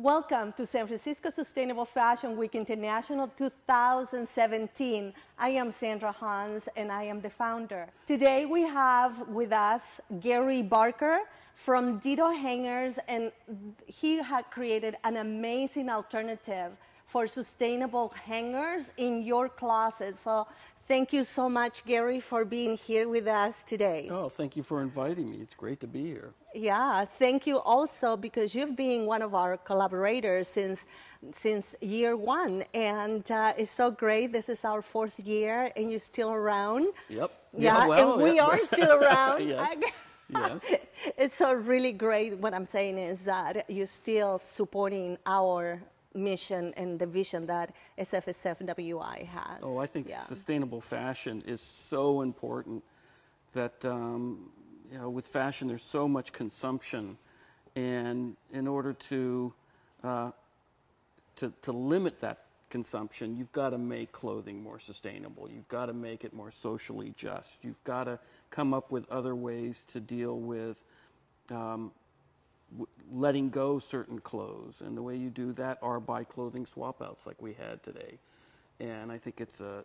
Welcome to San Francisco Sustainable Fashion Week International 2017. I am Sandra Hans and I am the founder. Today we have with us Gary Barker from Ditto Hangers, and he had created an amazing alternative for sustainable hangers in your closet. So thank you so much, Gary, for being here with us today. Oh, thank you for inviting me. It's great to be here. Yeah, thank you also because you've been one of our collaborators since year one, and it's so great. This is our 4th year, and you're still around. Yep. Yeah, well, and we are still around. Yes. Yes. It's so really great. What I'm saying is that you're still supporting our mission and the vision that SFSFWI has. Oh, I think sustainable fashion is so important that, you know, with fashion there's so much consumption, and in order to limit that consumption, you've got to make clothing more sustainable. You've got to make it more socially just. You've got to come up with other ways to deal with letting go certain clothes, and the way you do that are by clothing swap outs like we had today. And I think it's a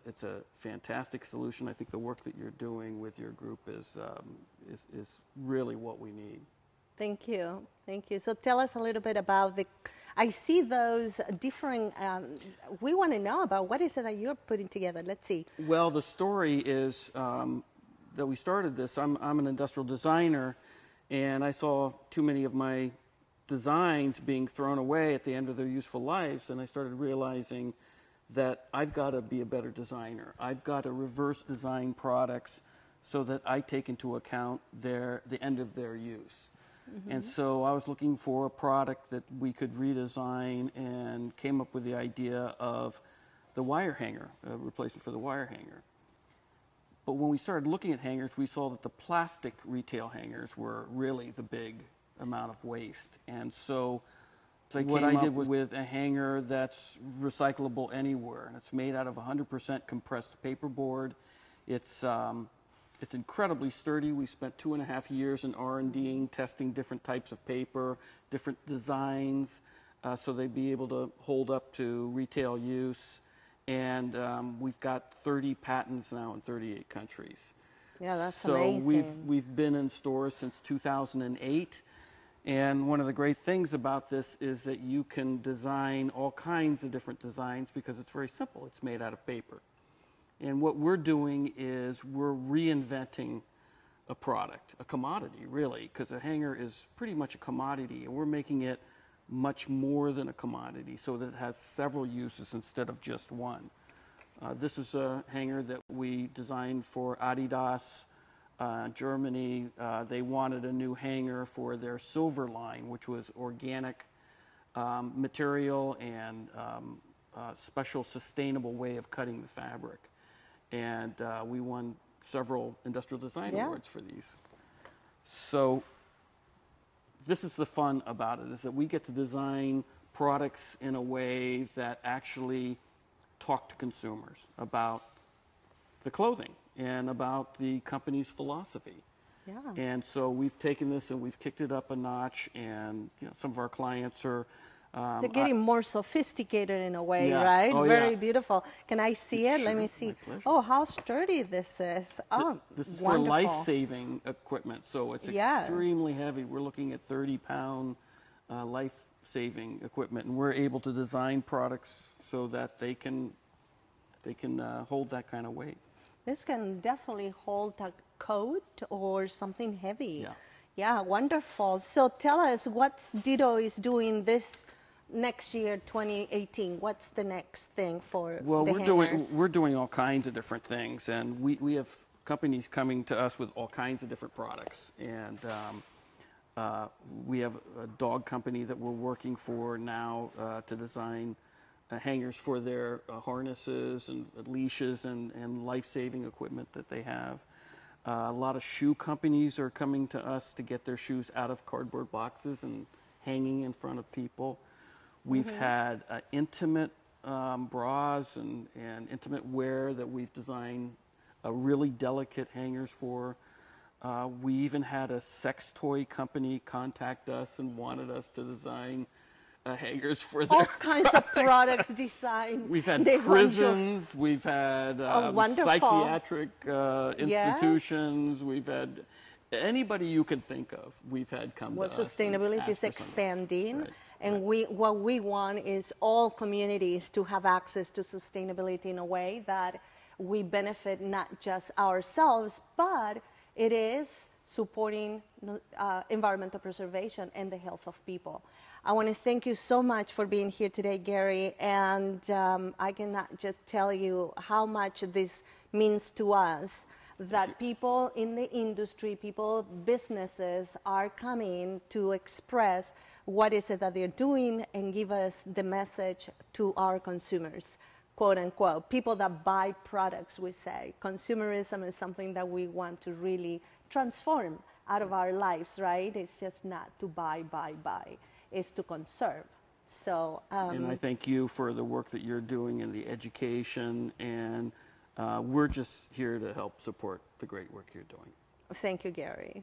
fantastic solution. I think the work that you're doing with your group is really what we need. Thank you. Thank you. So tell us a little bit about I see those different, we want to know about what is it that you're putting together. Let's see. Well, the story is that we started this. I'm an industrial designer, and I saw too many of my designs being thrown away at the end of their useful lives, and I started realizing that I've got to be a better designer. I've got to reverse design products so that I take into account the end of their use. Mm-hmm. And so I was looking for a product that we could redesign, and came up with the idea of the wire hanger, a replacement for the wire hanger. But when we started looking at hangers, we saw that the plastic retail hangers were really the big amount of waste. And so what I did was with a hanger that's recyclable anywhere, and it's made out of 100% compressed paperboard. It's incredibly sturdy. We spent 2.5 years in R&D testing different types of paper, different designs, so they'd be able to hold up to retail use. And we've got 30 patents now in 38 countries. Yeah, that's amazing. So we've been in stores since 2008. And one of the great things about this is that you can design all kinds of different designs because it's very simple. It's made out of paper. And what we're doing is we're reinventing a product, a commodity really, because a hanger is pretty much a commodity, and we're making it much more than a commodity so that it has several uses instead of just one. This is a hanger that we designed for Adidas, Germany. They wanted a new hanger for their silver line, which was organic material and special sustainable way of cutting the fabric. And we won several industrial design awards for these. So this is the fun about it, is that we get to design products in a way that actually talk to consumers about the clothing and about the company's philosophy. Yeah. And so we've taken this and we've kicked it up a notch, and you know, some of our clients are they're getting more sophisticated in a way, right? Oh, very beautiful. Can I see it? Sure, let me see. my Oh, how sturdy this is. Oh, this is wonderful. for life-saving equipment, so it's extremely heavy. We're looking at 30-pound life-saving equipment, and we're able to design products so that they can hold that kind of weight. This can definitely hold a coat or something heavy. Yeah. Yeah, wonderful. So tell us what Ditto is doing this next year, 2018. What's the next thing for the hangers? We're doing all kinds of different things, and we have companies coming to us with all kinds of different products. And we have a dog company that we're working for now to design hangers for their harnesses and leashes and life-saving equipment that they have. A lot of shoe companies are coming to us to get their shoes out of cardboard boxes and hanging in front of people. We've had intimate bras and intimate wear that we've designed really delicate hangers for. We even had a sex toy company contact us and wanted us to design hangers for All their kinds of products designed. We've had They want prisons, we've had wonderful. psychiatric Yes. institutions, we've had anybody you can think of, we've had come Well, to us. and sustainability ask is for something. expanding, Right, and what we want is all communities to have access to sustainability in a way that we benefit not just ourselves, but it is supporting environmental preservation and the health of people. I want to thank you so much for being here today, Gary, and I cannot just tell you how much this means to us, that people in the industry, businesses are coming to express what is it that they're doing and give us the message to our consumers, quote unquote. People that buy products, we say. Consumerism is something that we want to really transform out of our lives, right? It's just not to buy. It's to conserve. So, and I thank you for the work that you're doing in the education, and we're just here to help support the great work you're doing. Thank you, Gary.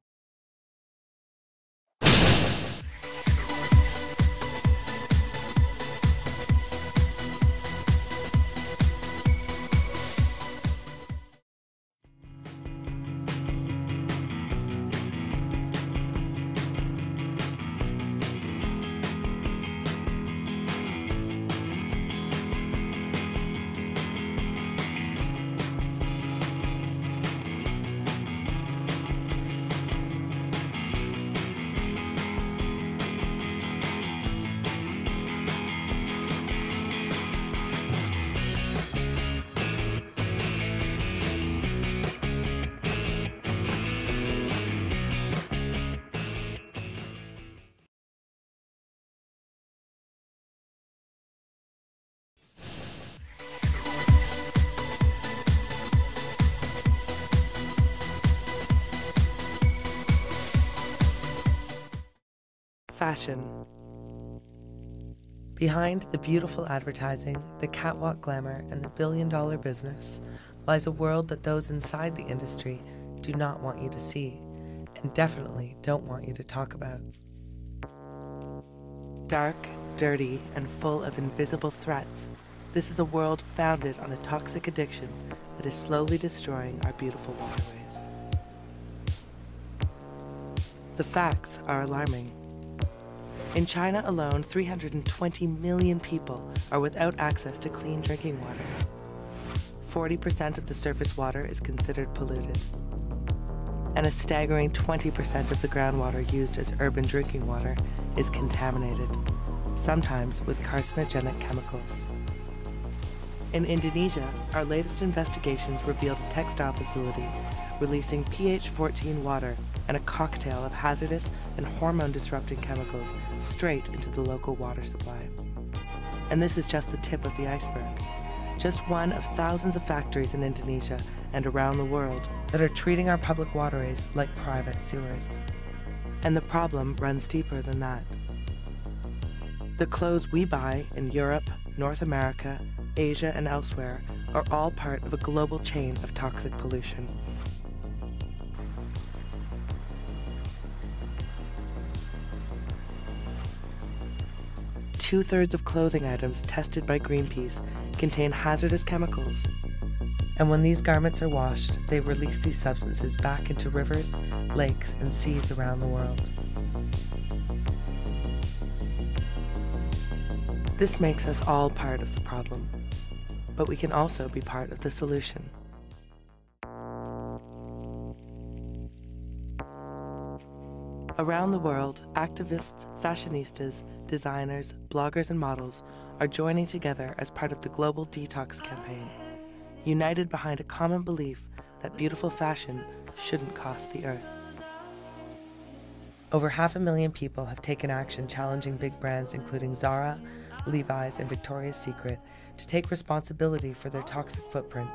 Fashion. Behind the beautiful advertising, the catwalk glamour, and the billion-dollar business lies a world that those inside the industry do not want you to see, and definitely don't want you to talk about. Dark, dirty, and full of invisible threats, this is a world founded on a toxic addiction that is slowly destroying our beautiful waterways. The facts are alarming. In China alone, 320 million people are without access to clean drinking water. 40% of the surface water is considered polluted. And a staggering 20% of the groundwater used as urban drinking water is contaminated, sometimes with carcinogenic chemicals. In Indonesia, our latest investigations revealed a textile facility releasing pH 14 water and a cocktail of hazardous and hormone-disrupting chemicals straight into the local water supply. And this is just the tip of the iceberg. Just one of thousands of factories in Indonesia and around the world that are treating our public waterways like private sewers. And the problem runs deeper than that. The clothes we buy in Europe, North America, Asia, and elsewhere are all part of a global chain of toxic pollution. Two-thirds of clothing items tested by Greenpeace contain hazardous chemicals. And when these garments are washed, they release these substances back into rivers, lakes, and seas around the world. This makes us all part of the problem, but we can also be part of the solution. Around the world, activists, fashionistas, designers, bloggers, and models are joining together as part of the global detox campaign, united behind a common belief that beautiful fashion shouldn't cost the earth. Over 500,000 people have taken action challenging big brands including Zara, Levi's, and Victoria's Secret to take responsibility for their toxic footprint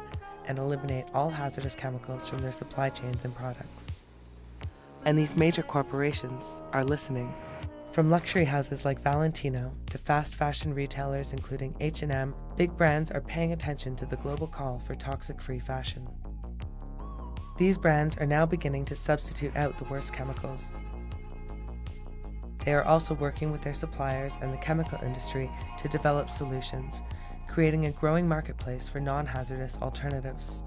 and eliminate all hazardous chemicals from their supply chains and products. And these major corporations are listening. From luxury houses like Valentino to fast fashion retailers including H&M, big brands are paying attention to the global call for toxic-free fashion. These brands are now beginning to substitute out the worst chemicals. They are also working with their suppliers and the chemical industry to develop solutions, creating a growing marketplace for non-hazardous alternatives.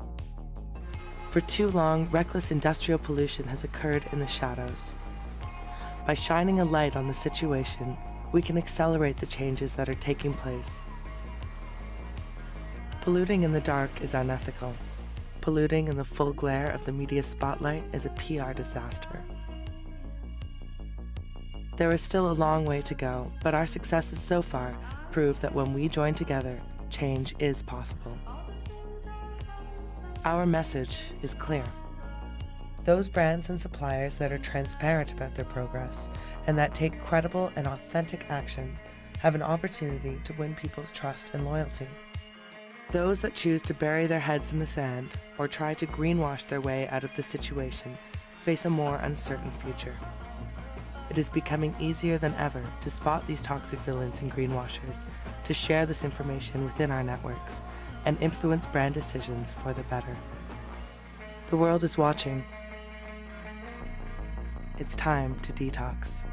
For too long, reckless industrial pollution has occurred in the shadows. By shining a light on the situation, we can accelerate the changes that are taking place. Polluting in the dark is unethical. Polluting in the full glare of the media spotlight is a PR disaster. There is still a long way to go, but our successes so far prove that when we join together, change is possible. Our message is clear. Those brands and suppliers that are transparent about their progress and that take credible and authentic action have an opportunity to win people's trust and loyalty. Those that choose to bury their heads in the sand or try to greenwash their way out of the situation face a more uncertain future. It is becoming easier than ever to spot these toxic villains and greenwashers, to share this information within our networks, and influence brand decisions for the better. The world is watching. It's time to detox.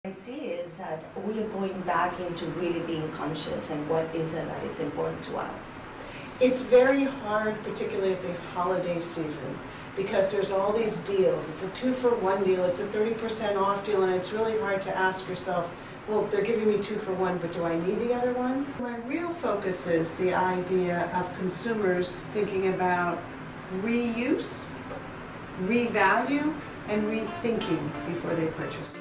I see is that we are going back into really being conscious and what is it that is important to us. It's very hard, particularly at the holiday season, because there's all these deals. It's a 2-for-1 deal, it's a 30% off deal, and it's really hard to ask yourself, well, they're giving me 2 for 1, but do I need the other one? My real focus is the idea of consumers thinking about reuse, revalue, and rethinking before they purchase.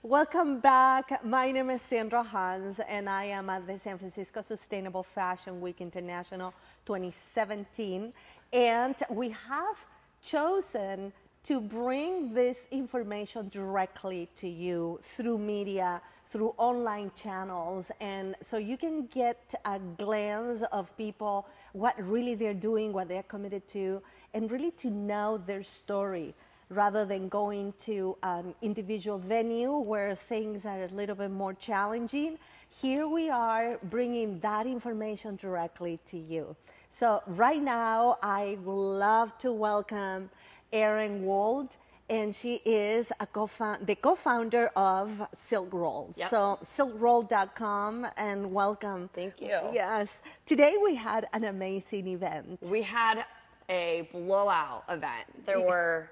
Welcome back. My name is Sandra Hans, and I am at the San Francisco Sustainable Fashion Week International 2017. And we have chosen to bring this information directly to you through media, through online channels, and so you can get a glance of people, what really they're doing, what they're committed to, and really to know their story, rather than going to an individual venue where things are a little bit more challenging. Here we are bringing that information directly to you. So right now, I would love to welcome Erin Wold, and she is the co-founder of Silk Rolls. Yep. So silkroll.com, and welcome. Thank you. Yes. Today we had an amazing event. We had a blowout event. There were,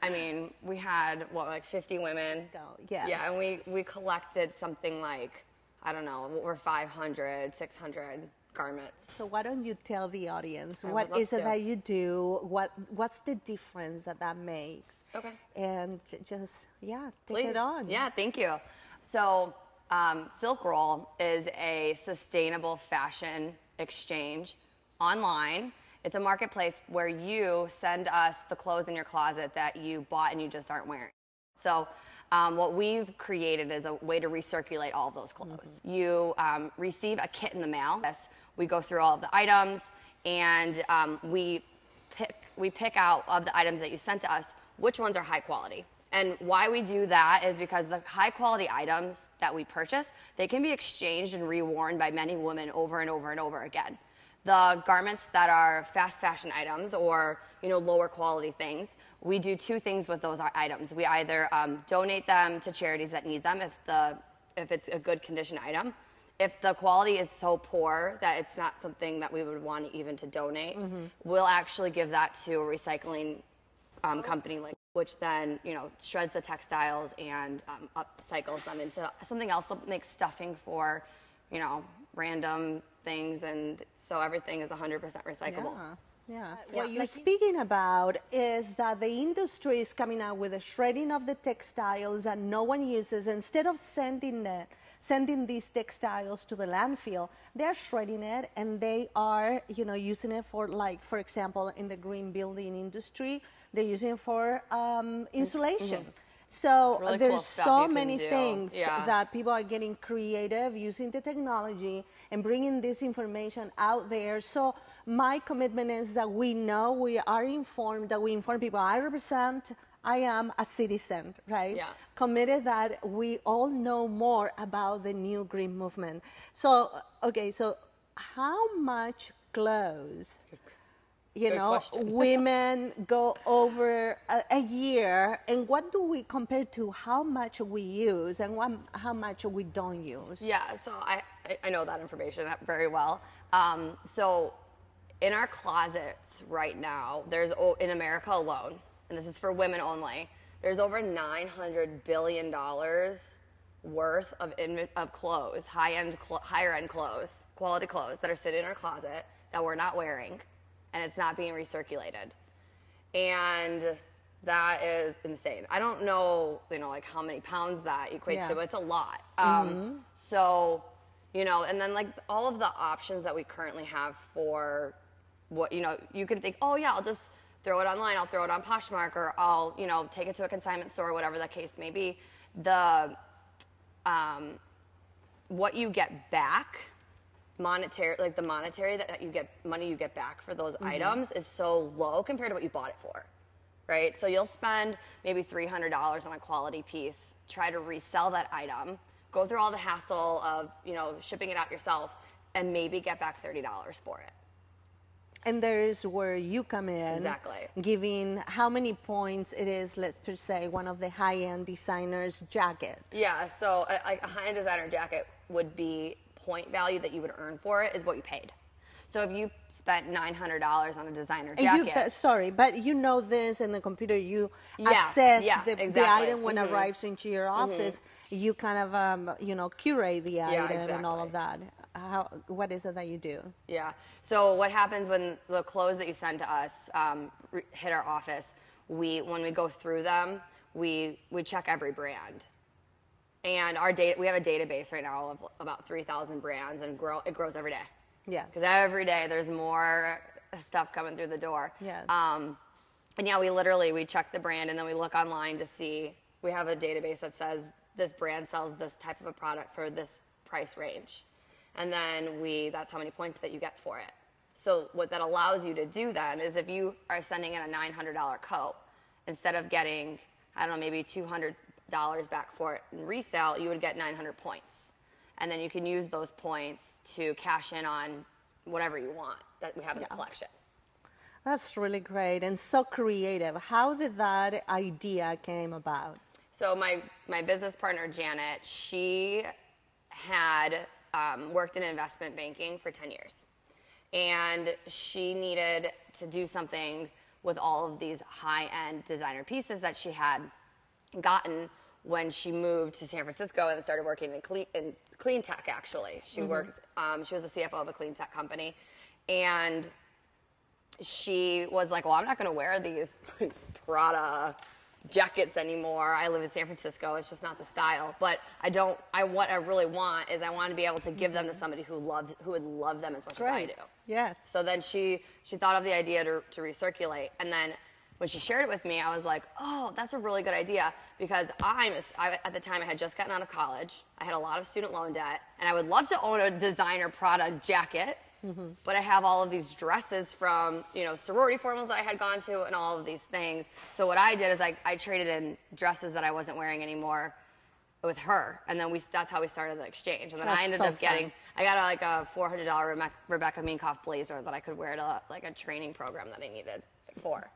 I mean, we had, what, like 50 women? Yes. Yeah, and we collected something like, I don't know, over 500, 600 garments. So why don't you tell the audience, I what would is love it to. that you do? What's the difference that makes? Okay. And just, yeah, take Please. it on. Yeah, thank you. So Silk Roll is a sustainable fashion exchange online. It's a marketplace where you send us the clothes in your closet that you bought and you just aren't wearing. So what we've created is a way to recirculate all of those clothes. Mm-hmm. You receive a kit in the mail. We go through all of the items, and we pick out of the items that you sent to us which ones are high quality. And why we do that is because the high quality items that we purchase, they can be exchanged and reworn by many women over and over and over again. The garments that are fast fashion items or lower quality things, we do two things with those items. We either donate them to charities that need them if it's a good condition item. If the quality is so poor that it's not something that we would want even to donate, mm-hmm. we'll actually give that to a recycling company, which then shreds the textiles and upcycles them into something else that makes stuffing for random things, and so everything is 100% recyclable. Yeah. What you're speaking about is that the industry is coming out with a shredding of the textiles that no one uses. Instead of sending these textiles to the landfill, they're shredding it, and they are, using it for, like, for example, in the green building industry, they're using it for insulation. So really there's cool stuff so you can many do. things Yeah. that people are getting creative using the technology and bringing this information out there. So my commitment is that we know, we are informed, that we inform people. I am a citizen, right? Yeah. Committed that we all know more about the new green movement. So, okay, so how much clothes, women go over a year, and what do we compare to how much we use and how much we don't use? Yeah, so I know that information very well. So in our closets right now, there's, in America alone, and this is for women only, there's over $900 billion worth of clothes, higher end clothes, quality clothes that are sitting in our closet that we're not wearing, and it's not being recirculated. And that is insane. I don't know, like how many pounds that equates to, but it's a lot. So, and then like all of the options that we currently have for what, you can think, oh yeah, I'll just throw it online, I'll throw it on Poshmark, or I'll, take it to a consignment store, whatever the case may be. What you get back, monetary that you get, money you get back for those items is so low compared to what you bought it for, right? So you'll spend maybe $300 on a quality piece, try to resell that item, go through all the hassle of, shipping it out yourself, and maybe get back $30 for it. And there's where you come in. Exactly. Giving how many points it is, let's per se, one of the high-end designers' jacket. Yeah, so a high-end designer jacket would be point value that you would earn for it is what you paid. So if you spent $900 on a designer jacket. But you know this in the computer, you assess the item when it arrives into your office. You kind of, curate the item and all of that. What is it that you do? Yeah. So what happens when the clothes that you send to us hit our office, when we go through them, we check every brand. And we have a database right now of about 3,000 brands, and it grows every day. Yes. Because every day there's more stuff coming through the door. Yes. And yeah, we check the brand, and then we look online to see. We have a database that says this brand sells this type of a product for this price range. And then that's how many points that you get for it. So what that allows you to do then is if you are sending in a $900 coat, instead of getting, I don't know, maybe $200 back for it in resale, you would get 900 points. And then you can use those points to cash in on whatever you want that we have in the collection. That's really great and so creative. How did that idea came about? So my business partner, Janet, she had worked in investment banking for 10 years. And she needed to do something with all of these high-end designer pieces that she had gotten when she moved to San Francisco and started working in clean tech, actually. She worked, she was the CFO of a clean tech company. And she was like, well, I'm not going to wear these Prada jackets anymore. I live in San Francisco. It's just not the style. But what I really want is I want to be able to give them to somebody who would love them as much as I do. Yes. So then she thought of the idea to recirculate. And then when she shared it with me, I was like, oh, that's a really good idea, because at the time I had just gotten out of college. I had a lot of student loan debt, and I would love to own a designer Prada jacket. But I have all of these dresses from, sorority formals that I had gone to and all of these things. So what I did is I traded in dresses that I wasn't wearing anymore with her. And then that's how we started the exchange. And then I ended up I got a $400 Rebecca Minkoff blazer that I could wear to a training program that I needed for.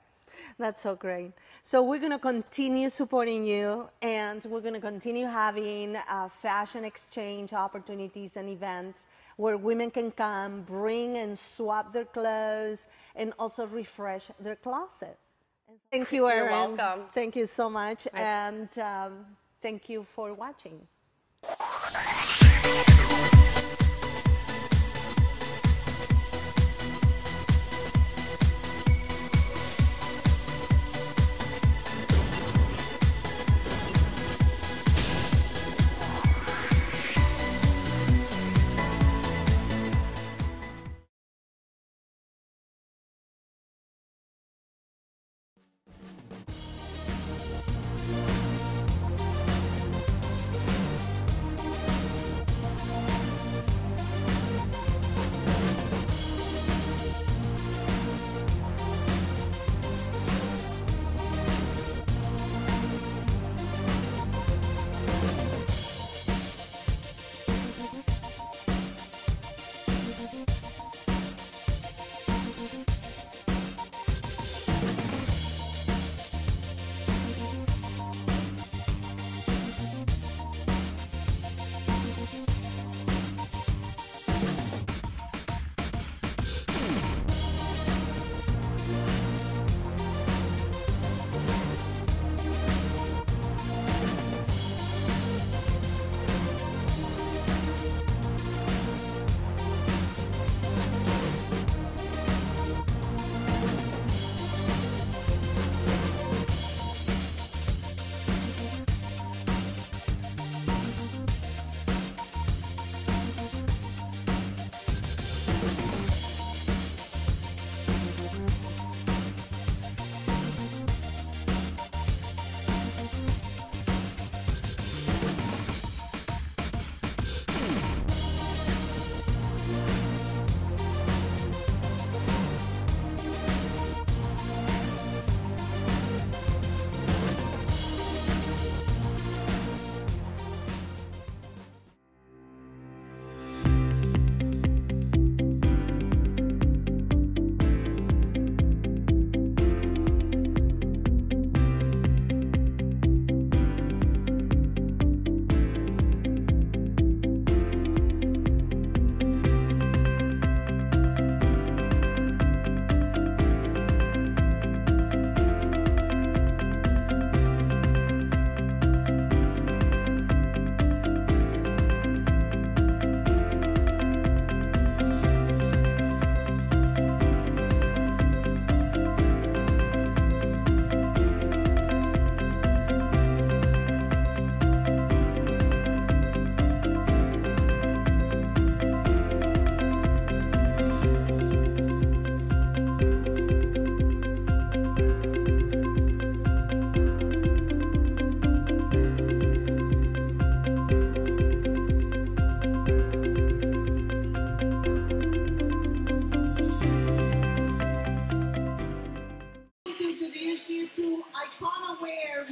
That's so great. So we're going to continue supporting you, and we're going to continue having fashion exchange opportunities and events where women can come, bring and swap their clothes, and also refresh their closet. Thank you, Erin. You're welcome. Thank you so much, and thank you for watching.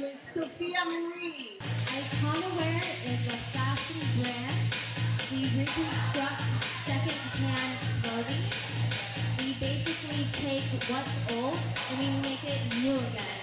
with Sophia Marie. Iconaware is a fashion brand. We reconstruct second-hand clothing. We basically take what's old and we make it new again.